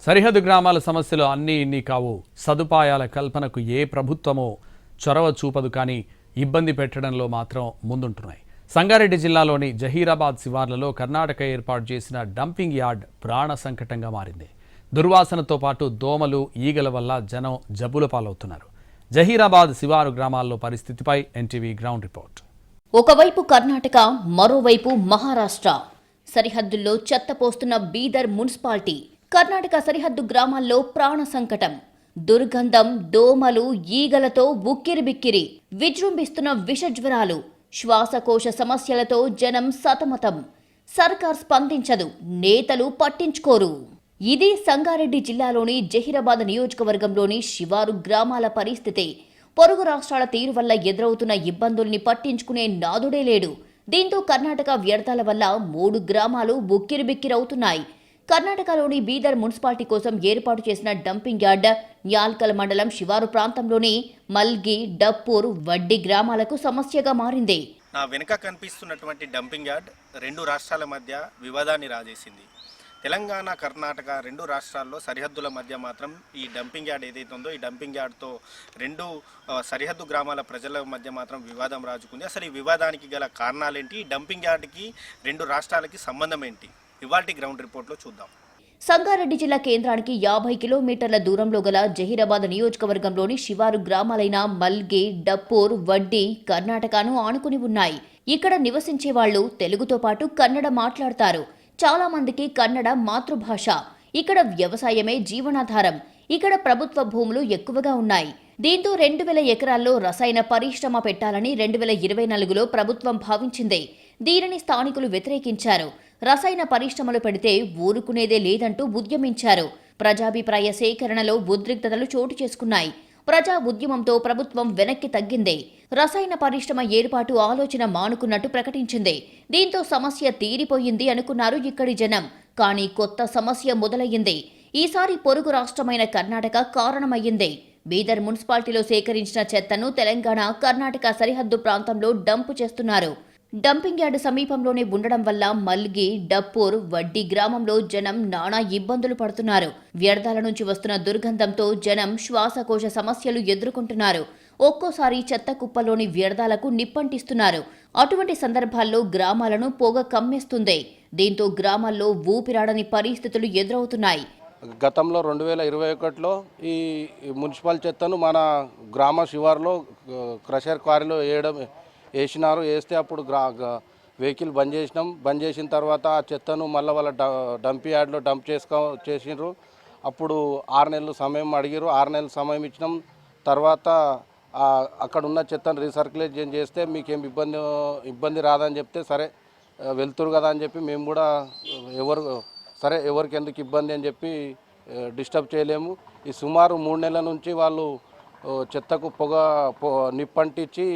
సరిహద్దు గ్రామాల సమస్యలు అన్నీ ఇన్ని కావు. సదుపాయాల కల్పనకు ఏ ప్రభుత్వమో చొరవ చూపదు, కానీ ఇబ్బంది పెట్టడంలో మాత్రం ముందుంటున్నాయి. సంగారెడ్డి జిల్లాలోని జహీరాబాద్ శివార్లలో కర్ణాటక ఏర్పాటు చేసిన డంపింగ్ యార్డ్ ప్రాణ సంకటంగా మారింది. దుర్వాసనతో పాటు దోమలు, ఈగల వల్ల జనం జబ్బుల పాలవుతున్నారు. జహీరాబాద్ శివారు గ్రామాల్లో పరిస్థితిపై ఎన్టీవీ గ్రౌండ్ రిపోర్ట్. ఒకవైపు కర్ణాటక, మరోవైపు మహారాష్ట్ర. సరిహద్దుల్లో చెత్త పోస్తున్న బీదర్ మున్సిపాలిటీ. కర్ణాటక సరిహద్దు గ్రామాల్లో ప్రాణ సంకటం. దుర్గంధం, దోమలు, ఈగలతో ఉక్కిరిబిక్కిరి. విజృంభిస్తున్న విషజ్వరాలు, శ్వాసకోశ సమస్యలతో జనం సతమతం. సర్కార్ స్పందించదు, నేతలు పట్టించుకోరు. ఇది సంగారెడ్డి జిల్లాలోని జహీరాబాద్ నియోజకవర్గంలోని శివారు గ్రామాల పరిస్థితి. పొరుగు రాష్ట్రాల తీరు వల్ల ఎదురవుతున్న ఇబ్బందుల్ని పట్టించుకునే నాదుడే లేడు. దీంతో కర్ణాటక వ్యర్థాల వల్ల 3 గ్రామాలు ఉక్కిరిబిక్కిరవుతున్నాయి. కర్ణాటకలోని బీదర్ మున్సిపాలిటీ కోసం ఏర్పాటు చేసిన డంపింగ్ యార్డ్ న్యాల్కల్ మండలం శివారు ప్రాంతంలోని మల్గి, డప్పూర్, వడ్డి గ్రామాలకు సమస్యగా మారింది. నా వెనుక కనిపిస్తున్నటువంటి డంపింగ్ యార్డ్ 2 రాష్ట్రాల మధ్య వివాదాన్ని రాజేసింది. తెలంగాణ, కర్ణాటక 2 రాష్ట్రాల్లో సరిహద్దుల మధ్య మాత్రం ఈ డంపింగ్ యార్డ్ ఏదైతే ఉందో, ఈ డంపింగ్ యార్డ్తో 2 సరిహద్దు గ్రామాల ప్రజల మధ్య మాత్రం వివాదం రాజుకుంది. అసలు ఈ వివాదానికి గల కారణాలేంటి, ఈ డంపింగ్ యార్డ్కి 2 రాష్ట్రాలకి సంబంధం ఏంటి, ఇవాల్టి గ్రౌండ్ రిపోర్ట్లో చూద్దాం. సంగారెడ్డి జిల్లా కేంద్రానికి 50 కిలోమీటర్ల దూరంలో గల జహీరాబాద్ నియోజకవర్గంలోని శివారు గ్రామాలైన మల్గి, డప్పూర్, వడ్డి కర్ణాటకను ఆనుకుని ఉన్నాయి. ఇక్కడ నివసించే వాళ్లు తెలుగుతో పాటు కన్నడ మాట్లాడతారు. చాలా మందికి కన్నడ మాతృభాష. ఇక్కడ వ్యవసాయమే జీవనాధారం. ఇక్కడ ప్రభుత్వ భూములు ఎక్కువగా ఉన్నాయి. దీంతో 2000 ఎకరాల్లో రసాయన పరిశ్రమ పెట్టాలని 2024లో ప్రభుత్వం భావించింది. దీనిని స్థానికులు వ్యతిరేకించారు. రసాయన పరిశ్రమలు పెడితే ఊరుకునేదే లేదంటూ ఉద్యమించారు. ప్రజాభిప్రాయ సేకరణలో ఉద్రిక్తతలు చోటు చేసుకున్నాయి. ప్రజా ఉద్యమంతో ప్రభుత్వం వెనక్కి తగ్గింది. రసాయన పరిశ్రమ ఏర్పాటు ఆలోచన మానుకున్నట్టు ప్రకటించింది. దీంతో సమస్య తీరిపోయింది అనుకున్నారు ఇక్కడి జనం. కానీ కొత్త సమస్య మొదలయ్యింది. ఈసారి పొరుగు రాష్ట్రమైన కర్ణాటక కారణమయ్యింది. బీదర్ మున్సిపాలిటీలో సేకరించిన చెత్తను తెలంగాణ, కర్ణాటక సరిహద్దు ప్రాంతంలో డంపు చేస్తున్నారు. డంపింగ్ యార్డ్ సమీపంలోనే ఉండడం వల్ల మల్గి, డప్పూర్, వడ్డి గ్రామంలో జనం నానా ఇబ్బందులు పడుతున్నారు. వ్యర్థాల నుంచి వస్తున్న దుర్గంధంతో జనం శ్వాసకోశ సమస్యలు ఎదుర్కొంటున్నారు. ఒక్కోసారి చెత్త కుప్పలోని వ్యర్థాలకు నిప్పంటిస్తున్నారు. అటువంటి సందర్భాల్లో గ్రామాలను పొగ కమ్మేస్తుంది. దీంతో గ్రామాల్లో ఊపిరాడని పరిస్థితులు ఎదురవుతున్నాయి. గతంలో 2021లో ఈ మున్సిపల్ చెత్తను మన గ్రామ శివారులో క్రషర్ క్వారీలో వేసినారు. వేస్తే అప్పుడు వెహికల్ బంద్ చేసిన తర్వాత ఆ చెత్తను మళ్ళీ వాళ్ళ డంప్ యార్డ్లో డంప్ చేసినారు. అప్పుడు 6 నెలలు సమయం అడిగారు. 6 నెలలు సమయం ఇచ్చినాం. తర్వాత అక్కడ ఉన్న చెత్తను రీసర్క్యులేషన్ చేస్తే మీకేం ఇబ్బంది రాదని చెప్తే, సరే వెళ్తురు కదా అని చెప్పి మేము కూడా ఎవరికి ఎందుకు ఇబ్బంది అని చెప్పి డిస్టర్బ్ చేయలేము. ఈ సుమారు 3 నెలల నుంచి వాళ్ళు చెత్తకు నిప్పంటించి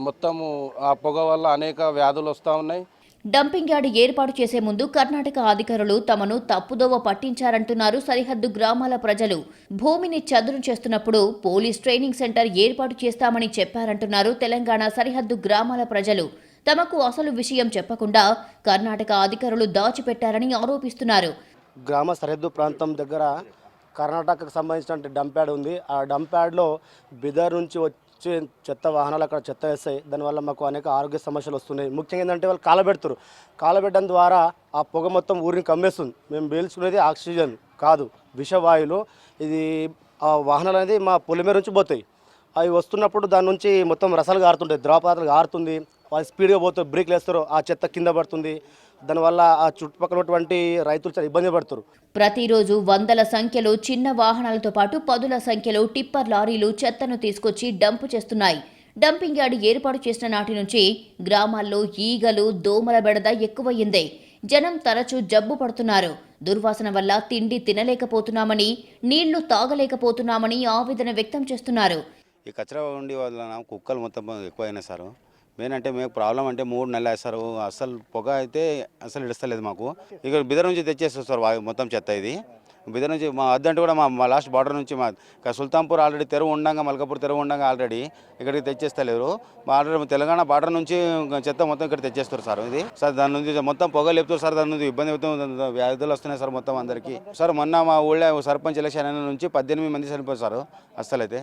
మొత్తము ఆ పొగ వల్ల అనేక వ్యాధులు వస్తూ ఉన్నాయి. డంపింగ్ యార్డ్ ఏర్పాటు చేసే ముందు కర్ణాటక అధికారులు తమను తప్పుదోవ పట్టించారంటున్నారు సరిహద్దు గ్రామాల ప్రజలు. భూమిని చదును చేస్తున్నప్పుడు పోలీస్ ట్రైనింగ్ సెంటర్ ఏర్పాటు చేస్తామని చెప్పారంటున్నారు తెలంగాణ సరిహద్దు గ్రామాల ప్రజలు. తమకు అసలు విషయం చెప్పకుండా కర్ణాటక అధికారులు దాచిపెట్టారని ఆరోపిస్తున్నారు. గ్రామ సరిహద్దు ప్రాంతం దగ్గర కర్ణాటకకు సంబంధించిన డంప్ యార్డ్ ఉంది. ఆ డంప్ యార్డ్లో బిదర్ నుంచి వచ్చే చెత్త వాహనాలు అక్కడ చెత్త వేస్తాయి. దానివల్ల మాకు అనేక ఆరోగ్య సమస్యలు వస్తున్నాయి. ముఖ్యంగా ఏంటంటే వాళ్ళు కాలబెట్టడం ద్వారా ఆ పొగ మొత్తం ఊరిని కమ్మేస్తుంది. మేము పీల్చుకునేది ఆక్సిజన్ కాదు, విషవాయువులు. ఇది ఆ వాహనాలు అనేది మా పొలి మీద నుంచి పోతాయి. అవి వస్తున్నప్పుడు దాని నుంచి మొత్తం రసాలు గారుతుంటాయి, ద్రవపదార్థాలు గారుతుంది. వాళ్ళు స్పీడ్గా పోతారు, బ్రేక్లు వేస్తారు, ఆ చెత్త కింద పడుతుంది. దానివల్ల ఆ చుట్టుపక్కల ఉన్నటువంటి రైతులు చాలా ఇబ్బంది పడుతారు. ప్రతిరోజు వందల సంఖ్యలో చిన్న వాహనాలతో పాటు 10ల సంఖ్యలో టిప్పర్ లారీలు చెత్తను తీసుకొచ్చి డంపు చేస్తున్నాయి. డంపింగ్ యార్డ్ ఏర్పాటు చేసిన నాటి నుంచి గ్రామాల్లో ఈగలు, దోమల బెడద ఎక్కువయ్యింది. జనం తరచూ జబ్బు పడుతున్నారు. దుర్వాసన వల్ల తిండి తినలేకపోతున్నామని, నీళ్లు తాగలేకపోతున్నామని ఆవేదన వ్యక్తం చేస్తున్నారు. ఈ కచరా ఉండి వల్ల కుక్కలు మొత్తం ఎక్కువైనా సార్. మెయిన్ అంటే మేము ప్రాబ్లం అంటే 3 నెలలు వేస్తారు. అసలు పొగ అయితే అసలు ఇడస్తలేదు మాకు. ఇక బిదర్ నుంచి తెచ్చేస్తారు సార్ మొత్తం చెత్త. ఇది బిదర్ నుంచి మా వద్దంటే కూడా మా లాస్ట్ బార్డర్ నుంచి మా సుల్తాన్పూర్ ఆల్రెడీ తెరువు ఉండగా, మల్కాపూర్ తెరువు ఉండగా ఆల్రెడీ ఇక్కడికి తెచ్చేస్తలేరు. ఆల్రెడీ తెలంగాణ బార్డర్ నుంచి చెత్త మొత్తం ఇక్కడ తెచ్చేస్తారు సార్. ఇది సార్ దాని నుంచి మొత్తం పొగ లేపుతారు సార్. దాని నుంచి ఇబ్బంది అవుతుంది, వ్యాధులు వస్తున్నాయి సార్ మొత్తం అందరికీ. సార్ మొన్న మా ఊళ్ళో సర్పంచ్ ఎలక్షన్ నుంచి 18 మంది చనిపోయారు సార్. అస్సలైతే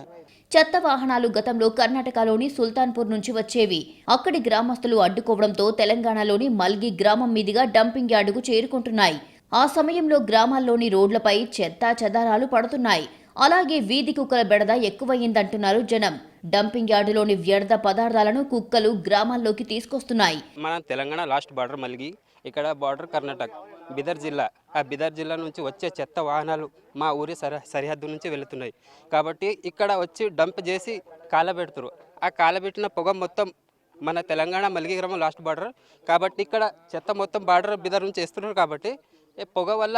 చెత్త వాహనాలు గతంలో కర్ణాటకలోని సుల్తాన్పూర్ నుంచి వచ్చేవి. అక్కడి గ్రామస్తులు అడ్డుకోవడంతో తెలంగాణలోని మల్గి గ్రామం మీదుగా డంపింగ్ యార్డుకు చేరుకుంటున్నాయి. ఆ సమయంలో గ్రామాల్లోని రోడ్లపై చెత్తా చెదారాలు పడుతున్నాయి. అలాగే వీధి కుక్కల బెడద ఎక్కువయ్యిందంటున్నారు జనం. డంపింగ్ యార్డులోని వ్యర్థ పదార్థాలను కుక్కలు గ్రామాల్లోకి తీసుకొస్తున్నాయి. మన తెలంగాణ లాస్ట్ బార్డర్ మల్గి, ఇక్కడ బార్డర్ కర్ణాటక, బిదర్ జిల్లా. ఆ బిదర్ జిల్లా నుంచి వచ్చే చెత్త వాహనాలు మా ఊరి సరిహద్దు నుంచి వెళుతున్నాయి. కాబట్టి ఇక్కడ వచ్చి డంప్ చేసి కాలబెడుతురు. ఆ కాలబెట్టిన పొగ మొత్తం మన తెలంగాణ మల్గి గ్రామం లాస్ట్ బార్డర్ కాబట్టి ఇక్కడ చెత్త మొత్తం బార్డర్ బిదర్ నుంచి వేస్తున్నారు. కాబట్టి ఈ పొగ వల్ల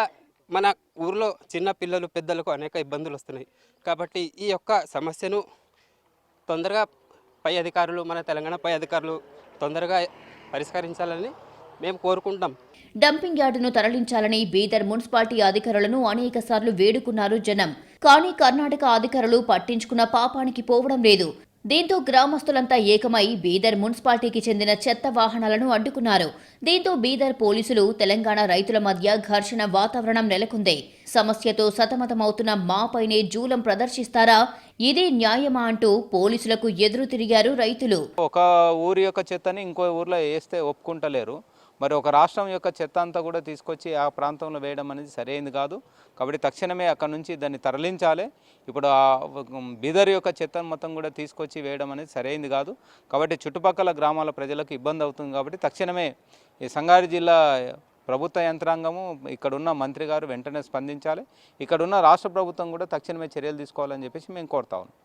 మన ఊర్లో చిన్న పిల్లలు పెద్దలకు అనేక ఇబ్బందులు వస్తున్నాయి. కాబట్టి ఈ యొక్క సమస్యను తొందరగా పై అధికారులు, మన తెలంగాణ పై అధికారులు తొందరగా పరిష్కరించాలని మేము కోరుకుంటాం. డంపింగ్ యార్డును తరలించాలని బీదర్ మున్సిపాలిటీ అధికారులను అనేకసార్లు వేడుకున్నారు జనం. కానీ కర్ణాటక అధికారులు పట్టించుకున్న పాపానికి పోవడం లేదు. దీంతో గ్రామస్తులంతా ఏకమై బీదర్ మున్సిపాలిటీకి చెందిన చెత్త వాహనాలను అడ్డుకున్నారు. దీంతో బీదర్ పోలీసులు, తెలంగాణ రైతుల మధ్య ఘర్షణ వాతావరణం నెలకొంది. సమస్యతో సతమతమవుతున్న మాపైనే జూలం ప్రదర్శిస్తారా, ఇదే న్యాయమా అంటూ పోలీసులకు ఎదురు తిరిగారు రైతులు. ఒక ఊరి యొక్క చెత్తని ఇంకో ఊర్లో వేస్తే ఒప్పుకుంటలేరు. మరి ఒక రాష్ట్రం యొక్క చెత్త అంతా కూడా తీసుకొచ్చి ఆ ప్రాంతంలో వేయడం అనేది సరైనది కాదు. కాబట్టి తక్షణమే అక్కడ నుంచి దాన్ని తరలించాలి. ఇప్పుడు బీదర్ యొక్క చెత్తను మొత్తం కూడా తీసుకొచ్చి వేయడం అనేది సరైనది కాదు. కాబట్టి చుట్టుపక్కల గ్రామాల ప్రజలకు ఇబ్బంది అవుతుంది. కాబట్టి తక్షణమే ఈ సంగారెడ్డి జిల్లా ప్రభుత్వ యంత్రాంగము, ఇక్కడున్న మంత్రి గారు వెంటనే స్పందించాలి. ఇక్కడున్న రాష్ట్ర ప్రభుత్వం కూడా తక్షణమే చర్యలు తీసుకోవాలని చెప్పేసి మేము కోరుతా ఉన్నాం.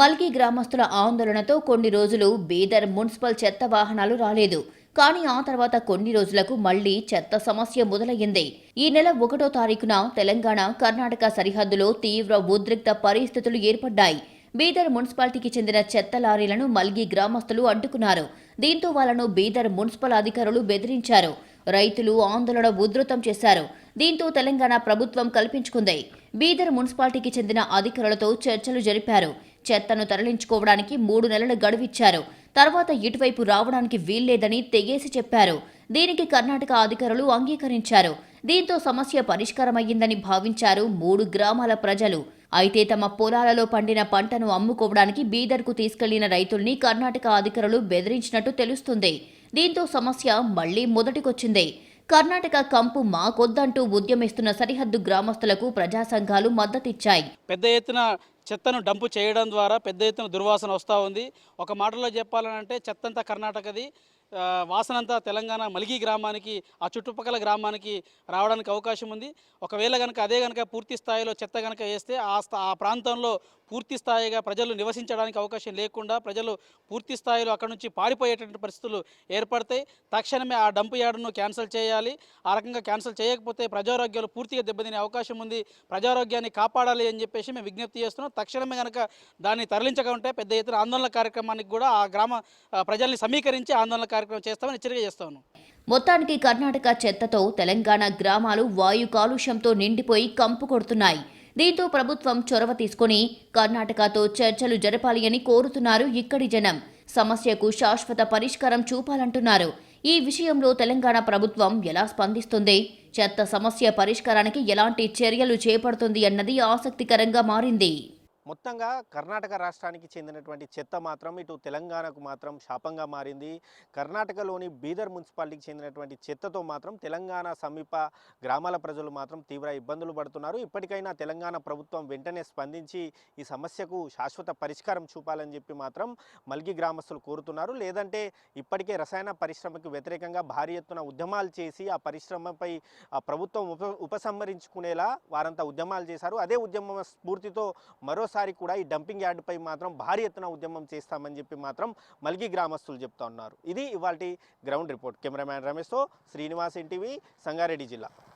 మల్కి గ్రామస్తుల ఆందోళనతో కొన్ని రోజులు బీదర్ మున్సిపల్ చెత్త వాహనాలు రాలేదు. కానీ ఆ తర్వాత కొన్ని రోజులకు మళ్లీ చెత్త సమస్య మొదలయ్యింది. ఈ నెల 1వ తారీఖున తెలంగాణ కర్ణాటక సరిహద్దులో తీవ్ర ఉద్రిక్త పరిస్థితులు ఏర్పడ్డాయి. బీదర్ మున్సిపాలిటీకి చెందిన చెత్త లారీలను మల్గి గ్రామస్తులు అడ్డుకున్నారు. దీంతో వాళ్లను బీదర్ మున్సిపల్ అధికారులు బెదిరించారు. రైతులు ఆందోళన ఉధృతం చేశారు. దీంతో తెలంగాణ ప్రభుత్వం కల్పించుకుంది. బీదర్ మున్సిపాలిటీకి చెందిన అధికారులతో చర్చలు జరిపారు. చెత్తను తరలించుకోవడానికి 3 నెలల గడువిచ్చారు. తర్వాత ఇటువైపు రావడానికి వీల్లేదని తెగేసి చెప్పారు. దీనికి కర్ణాటక అధికారులు అంగీకరించారు. దీంతో సమస్య పరిష్కారమయ్యిందని భావించారు 3 గ్రామాల ప్రజలు. అయితే తమ పొలాలలో పండిన పంటను అమ్ముకోవడానికి బీదర్కు తీసుకెళ్లిన రైతుల్ని కర్ణాటక అధికారులు బెదిరించినట్టు తెలుస్తుంది. దీంతో సమస్య మళ్లీ మొదటికొచ్చింది. కర్ణాటక కంపు మాకొద్దంటూ ఉద్యమిస్తున్న సరిహద్దు గ్రామస్తులకు ప్రజా సంఘాలు మద్దతిచ్చాయి. పెద్ద ఎత్తున చెత్తను డంపు చేయడం ద్వారా పెద్ద ఎత్తున దుర్వాసన వస్తూ ఉంది. ఒక మాటలో చెప్పాలంటే చెత్తంతా కర్ణాటకది, వాసనంతా తెలంగాణ మల్గి గ్రామానికి, ఆ చుట్టుపక్కల గ్రామానికి రావడానికి అవకాశం ఉంది. ఒకవేళ కనుక అదే కనుక పూర్తి స్థాయిలో చెత్త కనుక వేస్తే ఆ ప్రాంతంలో పూర్తి స్థాయిగా ప్రజలు నివసించడానికి అవకాశం లేకుండా ప్రజలు పూర్తి స్థాయిలో అక్కడ నుంచి పారిపోయేటువంటి పరిస్థితులు ఏర్పడతాయి. తక్షణమే ఆ డంప్ యార్డును క్యాన్సిల్ చేయాలి. ఆ రకంగా క్యాన్సిల్ చేయకపోతే ప్రజారోగ్యాలు పూర్తిగా దెబ్బతినే అవకాశం ఉంది. ప్రజారోగ్యాన్ని కాపాడాలి అని చెప్పేసి మేము విజ్ఞప్తి చేస్తున్నాం. తక్షణమే కనుక దాన్ని తరలించకుంటే పెద్ద ఎత్తున ఆందోళన కార్యక్రమానికి కూడా ఆ గ్రామ ప్రజల్ని సమీకరించి ఆందోళన కార్యక్రమం చేస్తామని హెచ్చరిక చేస్తాను. మొత్తానికి కర్ణాటక చెత్తతో తెలంగాణ గ్రామాలు వాయు కాలుష్యంతో నిండిపోయి కంపు కొడుతున్నాయి. దీంతో ప్రభుత్వం చొరవ తీసుకుని కర్ణాటకతో చర్చలు జరపాలి అని కోరుతున్నారు ఇక్కడి జనం. సమస్యకు శాశ్వత పరిష్కారం చూపాలంటున్నారు. ఈ విషయంలో తెలంగాణ ప్రభుత్వం ఎలా స్పందిస్తుంది, చెత్త సమస్య పరిష్కారానికి ఎలాంటి చర్యలు చేపడుతుంది అన్నది ఆసక్తికరంగా మారింది. మొత్తంగా కర్ణాటక రాష్ట్రానికి చెందినటువంటి చెత్త మాత్రం ఇటు తెలంగాణకు మాత్రం శాపంగా మారింది. కర్ణాటకలోని బీదర్ మున్సిపాలిటీకి చెందినటువంటి చెత్తతో మాత్రం తెలంగాణ సమీప గ్రామాల ప్రజలు మాత్రం తీవ్ర ఇబ్బందులు పడుతున్నారు. ఇప్పటికైనా తెలంగాణ ప్రభుత్వం వెంటనే స్పందించి ఈ సమస్యకు శాశ్వత పరిష్కారం చూపాలని చెప్పి మాత్రం మల్గి గ్రామస్తులు కోరుతున్నారు. లేదంటే ఇప్పటికే రసాయన పరిశ్రమకు వ్యతిరేకంగా భారీ ఎత్తున ఉద్యమాలు చేసి ఆ పరిశ్రమపై ఆ ప్రభుత్వం ఉపసంహరించుకునేలా వారంతా ఉద్యమాలు చేశారు. అదే ఉద్యమ స్ఫూర్తితో మరోసారి కూడా ఈ డంపింగ్ యార్డుపై మాత్రం భారీ ఎత్తున ఉద్యమం చేస్తామని చెప్పి మాత్రం మల్గి గ్రామస్తులు చెప్తా ఉన్నారు. ఇది ఇవాల్టి గ్రౌండ్ రిపోర్ట్. కెమెరామ్యాన్ రమేష్తో శ్రీనివాస్, ఎన్టీవీ, సంగారెడ్డి జిల్లా.